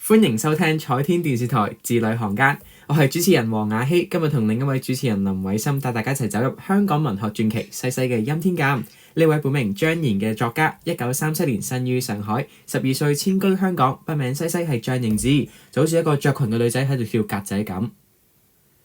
歡迎收聽彩天電視台字裏行間，我係主持人黃雅希，今日同另一位主持人林偉森帶大家一齊走入香港文學傳奇西西嘅欽天監。呢位本名張賢嘅作家，1937年生於上海，12歲遷居香港，筆名西西係象形字，就好似一個着裙嘅女仔喺度跳格仔咁。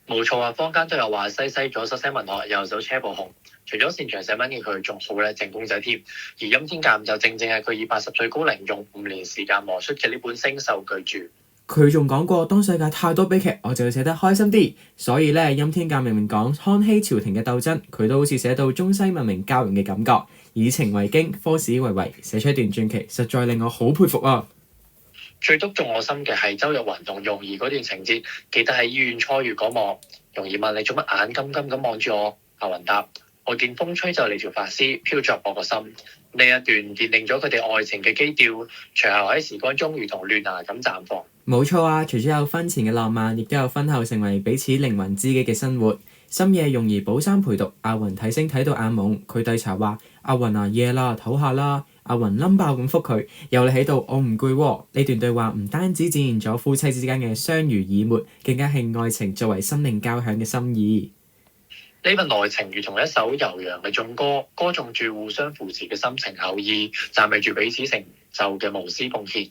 冇錯啊，坊間都有話西西左手寫文學，右手車步紅。除咗擅長寫文嘅佢，仲好咧正公仔添。而欽天監就正係佢以80歲高齡，用5年時間磨出嘅呢本星宿巨著。佢仲講過，當世界太多悲劇，我就要寫得開心啲。所以咧，欽天監明明講康熙朝廷嘅鬥爭，佢都好似寫到中西文明交融嘅感覺，以情為經，科史為緯，寫出一段傳奇，實在令我好佩服啊！最篤中我心嘅係周日雲同容兒嗰段情節，記得喺醫院初遇嗰幕，容兒問你做乜眼金金咁望住我，阿雲答：我見風吹就你條髮絲飄着我個心。呢一段奠定咗佢哋愛情嘅基調，隨後喺時光中如同亂芽咁綻放。冇錯啊，除咗有婚前嘅浪漫，亦都有婚後成為彼此靈魂知己嘅生活。深夜容兒補衫陪讀，阿雲睇星睇到眼朦，佢遞茶話：阿雲啊，夜啦，唞下啦。阿雲冧爆咁覆佢，有你喺度，我唔攰喎。呢段對話唔單止展現咗夫妻之間嘅相濡以沫，更加係愛情作為生命交響嘅心意。呢份愛情如同一首悠揚嘅頌歌，歌頌住互相扶持嘅深情厚誼，讚美住彼此成就嘅無私奉獻。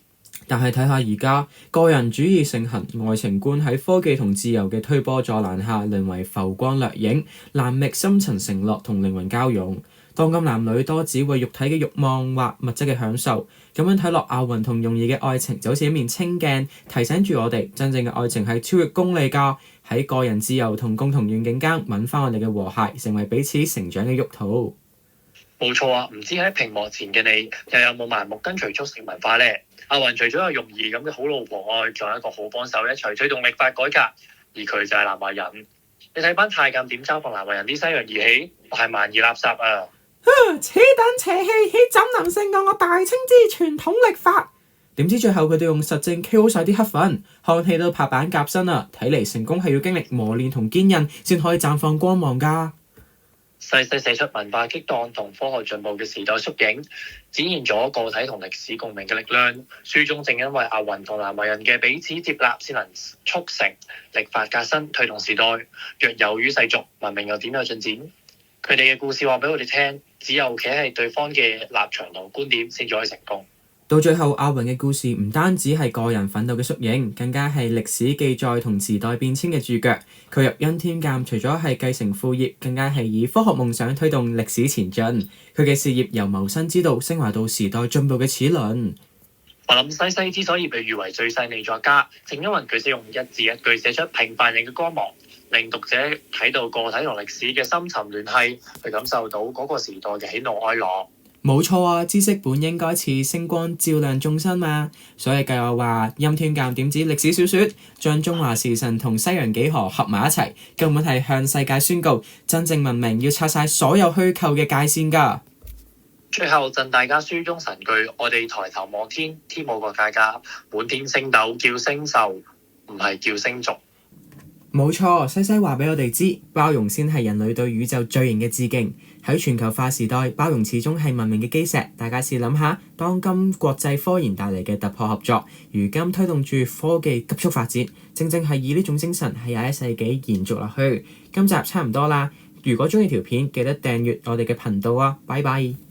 但係睇下而家，個人主義盛行，愛情觀喺科技同自由嘅推波助瀾下，淪為浮光掠影，難覓深層承諾同靈魂交融。當今男女多只為肉體嘅慾望或物質嘅享受，咁樣睇落，阿雲同容兒嘅愛情就好似一面清鏡，提醒住我哋真正嘅愛情係超越功利㗎，喺個人自由同共同願景間揾翻我哋嘅和諧，成為彼此成長嘅沃土。冇錯啊，唔知喺屏幕前嘅你又有冇盲目跟隨速食文化呢？阿雲除咗有容兒咁嘅好老婆外，仲有一個好幫手一齊推動歷法改革，而佢就係南華仁。你睇班太監點嘲諷南華仁啲西洋義氣，我係萬二垃圾啊！此等邪氣，豈怎能勝過我大清之傳統歷法？點知最後佢哋用實證 K.O. 晒啲黑粉，看戲都拍板夾身啊！睇嚟成功係要經歷磨練同堅韌，先可以綻放光芒㗎。西西寫出文化激盪同科學進步嘅時代縮影，展現咗個體同歷史共鳴嘅力量。書中正因為阿雲同南華仁嘅彼此接納，先能促成歷法革新，推動時代。若有與世俗，文明又點有進展？佢哋嘅故事話俾我哋聽，只有企喺對方嘅立場同觀點，先至可以成功。到最後，阿雲嘅故事唔單止係個人奮鬥嘅縮影，更加係歷史記載同時代變遷嘅注腳。佢入欽天監，除咗係繼承父業，更加係以科學夢想推動歷史前進。佢嘅事業由謀生之道升華到時代進步嘅齒輪。我諗西西之所以被譽為最細膩作家，正因為佢識用一字一句寫出平凡人嘅光芒，令讀者睇到個體同歷史嘅深層聯繫，去感受到嗰個時代嘅喜怒哀樂。冇錯啊，知識本應該似星光照亮眾生嘛。所以計我話，欽天監點止歷史小說，將中華時辰同西洋幾何合埋一齊，根本係向世界宣告，真正文明要拆晒所有虛構嘅界線㗎。最後贈大家書中神句：我哋抬頭望天，天冇個界價，滿天星斗叫星宿，唔係叫星族。冇錯，西西話俾我哋知，包容先係人類對宇宙最型嘅致敬。喺全球化時代，包容始終係文明嘅基石。大家試諗下，當今國際科研帶嚟嘅突破合作，如今推動住科技急速發展，正正係以呢種精神喺21世紀延續落去。今集差唔多啦，如果鍾意條片，記得訂閱我哋嘅頻道啊！拜拜。